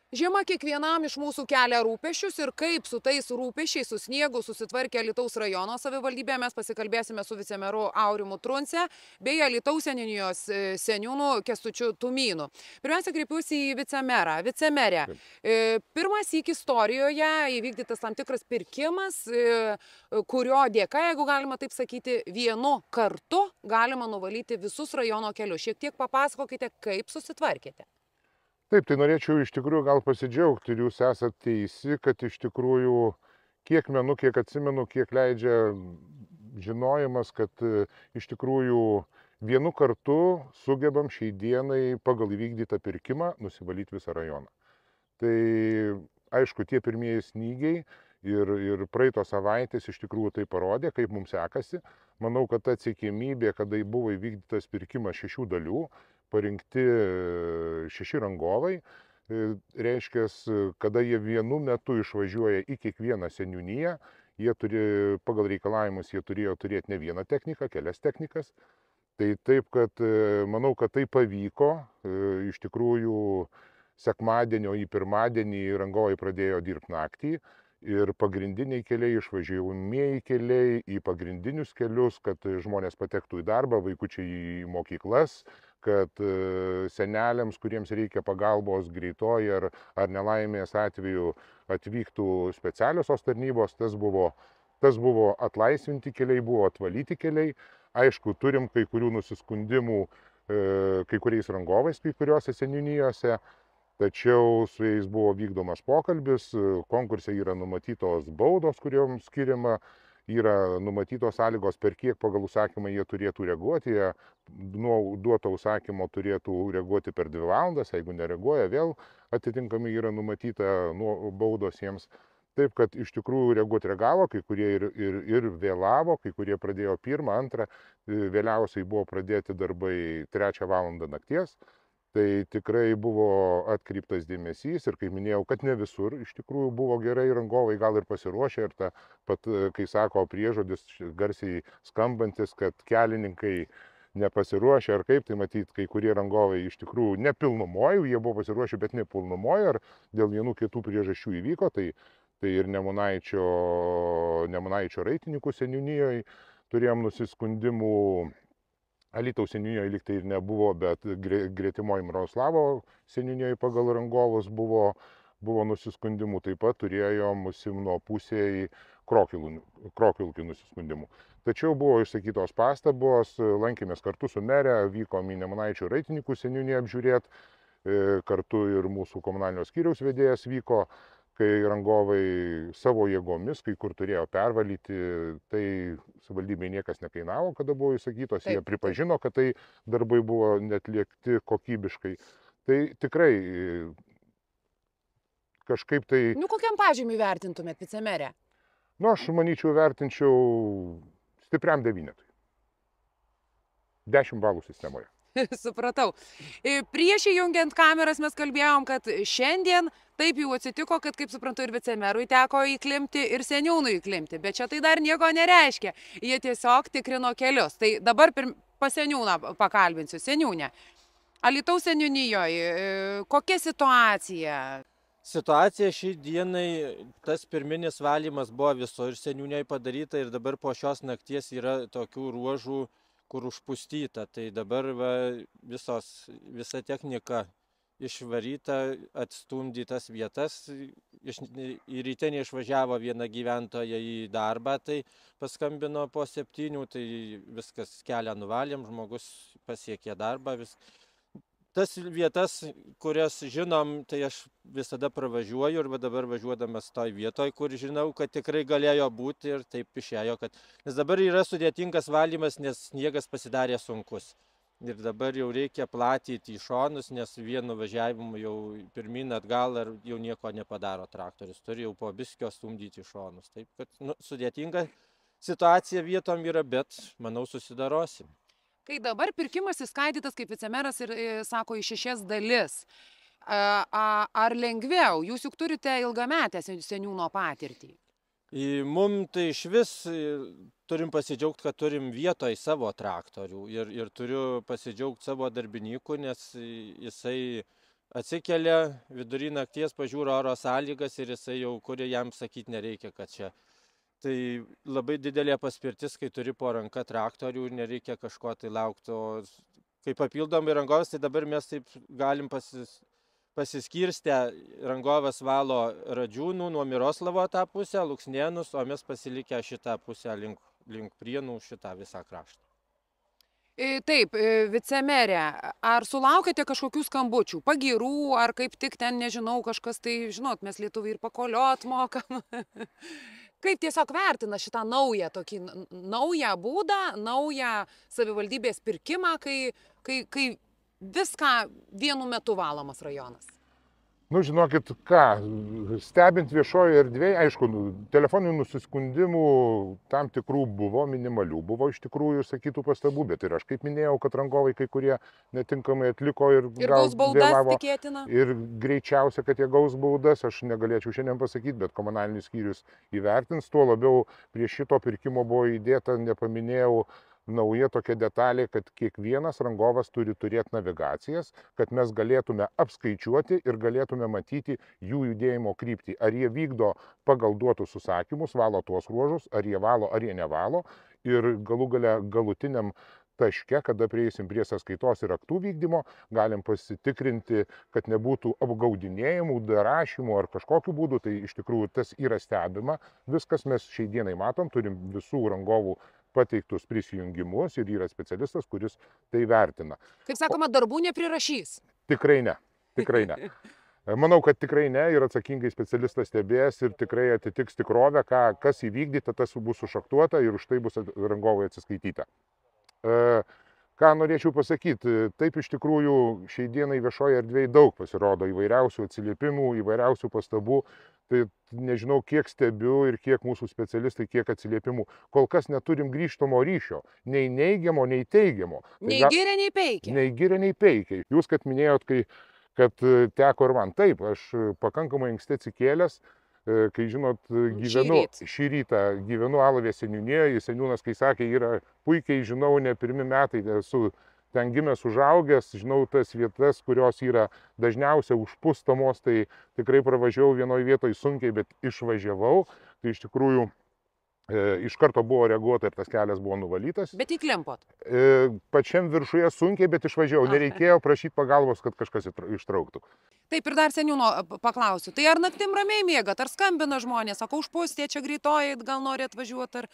Žiema kiekvienam iš mūsų kelia rūpesčius ir kaip su tais rūpesčiais, su sniegu susitvarkė Alytaus rajono savivaldybė, mes pasikalbėsime su vicemeru Aurimu Trunce bei Alytaus seniūnijos seniūnu Kęstučiu Tumynu. Pirmiausia, kreipiuosi į vicemerą. Vicemerė, pirmas sykį istorijoje įvykdytas tam tikras pirkimas, kurio dėka, jeigu galima taip sakyti, vienu kartu galima nuvalyti visus rajono kelius. Šiek tiek papasakokite, kaip susitvarkėte. Taip, tai norėčiau iš tikrųjų gal pasidžiaugti ir jūs esate teisi, kad iš tikrųjų kiek menu, kiek atsimenu, kiek leidžia žinojimas, kad iš tikrųjų vienu kartu sugebam šiai dienai pagal įvykdytą pirkimą nusivalyti visą rajoną. Tai aišku, tie pirmieji snygiai ir praeitos savaitės iš tikrųjų tai parodė, kaip mums sekasi. Manau, kad ta atsiekėmybė, kada buvo įvykdytas pirkimas 6 dalių, parinkti 6 rangovai, reiškia, kada jie vienu metu išvažiuoja į kiekvieną seniūniją, jie turi, pagal reikalavimus, jie turėjo turėti ne vieną techniką, kelias technikas. Tai taip, kad manau, kad tai pavyko. Iš tikrųjų, sekmadienio į pirmadienį rangovai pradėjo dirbti naktį. Ir pagrindiniai keliai, išvažiuojamieji keliai į pagrindinius kelius, kad žmonės patektų į darbą, vaikučiai į mokyklas, kad seneliams, kuriems reikia pagalbos greitoji ar nelaimės atveju atvyktų specialiosios tarnybos, tas buvo atlaisvinti keliai, buvo atvalyti keliai. Aišku, turim kai kurių nusiskundimų kai kuriais rangovais, kai kuriuose seniūnijose. Tačiau su jais buvo vykdomas pokalbis, konkurse yra numatytos baudos, kurioms skiriama, yra numatytos sąlygos, per kiek pagal užsakymą jie turėtų reaguoti. Jie nuo duoto užsakymo turėtų reaguoti per 2 valandas, jeigu nereaguoja, vėl atitinkami yra numatyta baudos jiems. Taip, kad iš tikrųjų reagavo, kai kurie ir vėlavo, kai kurie pradėjo 1, 2, vėliausiai buvo pradėti darbai 3 valandą nakties. Tai tikrai buvo atkreiptas dėmesys ir, kaip minėjau, kad ne visur iš tikrųjų buvo gerai, rangovai gal ir pasiruošę ir kai sako priežodis garsiai skambantis, kad kelininkai nepasiruošę ar kaip, tai matyt, kai kurie rangovai iš tikrųjų nepilnumojų, jie buvo pasiruošę, bet nepilnumojų, ar dėl vienų kitų priežasčių įvyko, tai ir Nemunaičio Raitininkų seniūnijoje turėjom nusiskundimų. Alytaus seniūnijoje lyg tai ir nebuvo, bet gretimoje Miroslavo seniūnijoje pagal rangovus buvo nusiskundimų. Taip pat turėjom Simno pusėje Krokilų nusiskundimų. Tačiau buvo išsakytos pastabos, lankėmės kartu su mere, vykom į Nemunaičio Raitininkų seniūniją apžiūrėti, kartu ir mūsų komunalinio skyriaus vedėjas vyko, kai rangovai savo jėgomis, kai kur turėjo pervalyti, tai savivaldybei niekas nekainavo, kada buvo įsakytos, jie pripažino, kad tai darbai buvo netliekti kokybiškai. Tai tikrai kažkaip tai... Kokiam pažymiui vertintumėt, vicemerė? Aš manyčiau, vertinčiau stipriam 9. 10 balų sistemoje. Supratau. Prieš įjungiant kameras mes kalbėjom, kad šiandien taip jau atsitiko, kad, kaip suprantu, ir vicemerui teko įklimti, ir seniūnui įklimti, bet čia tai dar nieko nereiškia. Jie tiesiog tikrino kelius. Tai dabar pas seniūną pakalbinsiu. Seniūnė, Alytaus seniūnijoje kokia situacija? Situacija šį dienai, tas pirminis valymas buvo visur seniūniai padaryta ir dabar po šios nakties yra tokių ruožų, kur užpustyta. Tai dabar visa technika išvaryta, atstumdytas vietas. Į ryte neišvažiavo viena gyventoja į darbą, tai paskambino po 7, tai viskas kelią nuvalėm, žmogus pasiekė darbą. Tas vietas, kurias žinom, tai aš visada pravažiuoju ir dabar važiuodamas toj vietoj, kur žinau, kad tikrai galėjo būti ir taip išėjo, nes dabar yra sudėtingas valymas, nes sniegas pasidarė sunkus. Ir dabar jau reikia platyti į šonus, nes vienu važiavimu jau pirmin atgal ir jau nieko nepadaro traktorius. Turi jau po biskio stumdyti į šonus. Taip, kad sudėtinga situacija vietom yra, bet manau susidarosim. Kai dabar pirkimas įskaidytas, kaip vicemeras ir sako, į 6 dalis, ar lengviau? Jūs juk turite ilgametę seniūno patirtį. Mums tai iš vis turim pasidžiaugti, kad turim vietoj savo traktorių ir turiu pasidžiaugti savo darbininku, nes jisai Atsikelia vidury nakties, pažiūri oro sąlygas ir jisai jau, kurie jam sakyti nereikia, kad čia. Tai labai didelė paspirtis, kai turi po ranka traktorių ir nereikia kažko tai laukti. O kai papildomai rangovas, tai dabar mes taip galim pasiskirstę. Rangovas valo Radžiūnų nuo Miroslavo tą pusę, Luksnėnus, o mes pasilikę šitą pusę link Prienų, šitą visą kraštą. Taip, vicemerė, ar sulaukėte kažkokių skambučių, pagyrų, ar kaip tik ten, nežinau, kažkas tai, žinot, mes lietuviai ir pakoliot mokam. Kaip tiesiog vertina šitą naują būdą, naują savivaldybės pirkimą, kai viską vienu metu valomas rajonas? Nu, žinokit, ką, stebint viešoje erdvėje, aišku, telefoninių nusiskundimų tam tikrų buvo, minimalių buvo iš tikrųjų išsakytų pastabų, bet ir aš kaip minėjau, kad rangovai kai kurie netinkamai atliko ir gaus baudas tikėtina. Ir greičiausia, kad jie gaus baudas, aš negalėčiau šiandien pasakyti, bet komunalinis skyrius įvertins, tuo labiau prie šito pirkimo buvo įdėta, nepaminėjau, nauja tokia detalė, kad kiekvienas rangovas turi turėti navigacijas, kad mes galėtume apskaičiuoti ir galėtume matyti jų judėjimo kryptį. Ar jie vykdo pagal duotus užsakymus, valo tuos ruožus, ar jie valo, ar jie nevalo. Ir galų gale galutiniam taške, kada prieisim prie sąskaitos ir aktų vykdymo, galim pasitikrinti, kad nebūtų apgaudinėjimų, darašymų ar kažkokiu būdu. Tai iš tikrųjų tas yra stebima. Viskas mes šiai dienai matom, turim visų rangovų pateiktus prisijungimus ir yra specialistas, kuris tai vertina. Kaip sakoma, darbų neprirašys? Tikrai ne, tikrai ne. Manau, kad tikrai ne ir atsakingai specialistas stebės ir tikrai atitiks tikrovę, kas įvykdyta, tas bus užšaktuota ir už tai bus rangovai atsiskaityta. Ką norėčiau pasakyti, taip iš tikrųjų šiai dienai viešoje erdvėje daug pasirodo įvairiausių atsiliepimų, įvairiausių pastabų. Tai nežinau, kiek stebiu ir kiek mūsų specialistai, kiek atsiliepimų. Kol kas neturim grįžtamo ryšio, nei neigiamo, nei teigiamo. Nei giria, nei peikia. Nei giria, nei peikia. Jūs, kad minėjot, kad teko ir man. Taip, aš pakankamai anksti atsikėlęs, kai žinot, šį rytą gyvenu Alavės seniūnijoje, seniūnas, kai sakė, yra puikiai žinau, ne pirmi metai, esu ten gimęs, užaugęs, žinau tas vietas, kurios yra dažniausiai užpustamos, tai tikrai pravažiavau vienoje vietoje sunkiai, bet išvažiavau, tai iš tikrųjų iš karto buvo reaguota ir tas kelias buvo nuvalytas. Bet įklimpot? Pačiam viršuje sunkiai, bet išvažiavau, nereikėjo prašyti pagalbos, kad kažkas ištrauktų. Taip ir dar seniūno paklausiu, tai ar naktim ramiai miegat, ar skambina žmonės, sako, užpustė, čia greitoji, gal nori atvažiuoti, ar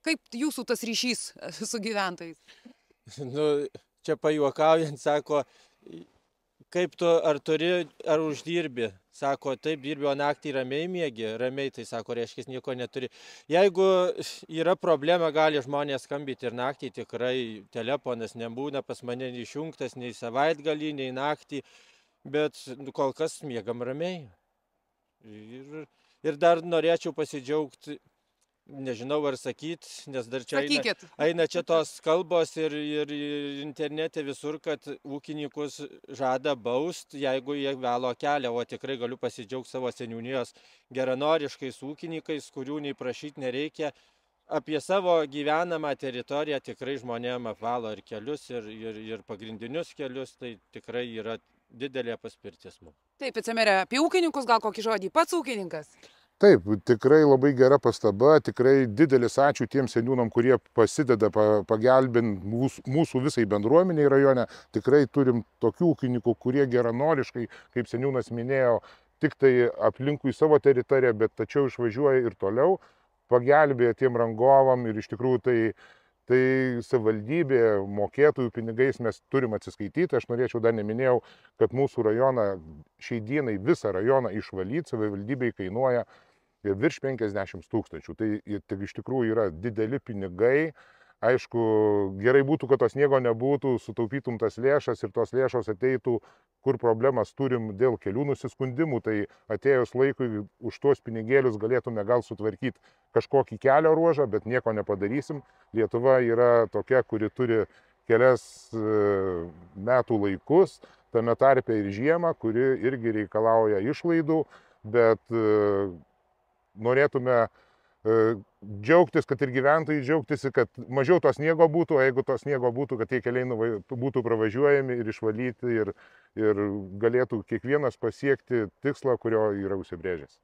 kaip jūsų tas ryšys su gyventojais? Nu, čia pajuokaujant, sako, kaip tu, ar turi, ar uždirbi? Sako, taip dirbi, o naktį ramiai miegi, ramiai, tai sako, reiškia, nieko neturi. Jeigu yra problema, gali žmonės skambyti ir naktį, tikrai telefonas nebūna pas mane išjungtas nei savaitgalį, nei naktį, bet kol kas miegam ramiai. Ir dar norėčiau pasidžiaugti, nežinau ar sakyt, nes dar čia eina čia tos kalbos ir internete visur, kad ūkininkus žada baust, jeigu jie valo kelią, o tikrai galiu pasidžiaugti savo seniūnijos geranoriškais ūkininkais, kurių nei prašyti nereikia. Apie savo gyvenamą teritoriją tikrai žmonėm apvalo ir kelius, ir pagrindinius kelius, tai tikrai yra didelė paspirtis mums. Taip, vicemerė, apie ūkininkus gal kokį žodį, pats ūkininkas? Taip, tikrai labai gera pastaba, tikrai didelis ačiū tiem seniūnam, kurie pasideda pagelbint mūsų visai bendruomeniai rajone. Tikrai turim tokių ūkininkų, kurie geranoriškai, kaip seniūnas minėjo, tik tai aplinkui savo teritoriją, bet tačiau išvažiuoja ir toliau, pagelbėja tiem rangovam ir iš tikrųjų tai savivaldybė mokėtojų pinigais mes turim atsiskaityti. Aš norėčiau dar neminėjau, kad mūsų rajoną, šiai dienai visą rajoną išvalyti savivaldybei kainuoja virš 50 000. Tai iš tikrųjų yra dideli pinigai. Aišku, gerai būtų, kad to sniego nebūtų, sutaupytum tas lėšas ir tos lėšos ateitų, kur problemas turim dėl kelių nusiskundimų, tai atėjus laikui už tuos pinigėlius galėtume gal sutvarkyti kažkokį kelio ruožą, bet nieko nepadarysim. Lietuva yra tokia, kuri turi kelias metų laikus, tame tarpe ir žiemą, kuri irgi reikalauja išlaidų, bet norėtume džiaugtis, kad ir gyventojai džiaugtųsi, kad mažiau to sniego būtų, o jeigu to sniego būtų, kad tie keliai būtų pravažiuojami ir išvalyti ir galėtų kiekvienas pasiekti tikslą, kurio yra užsibrėžęs.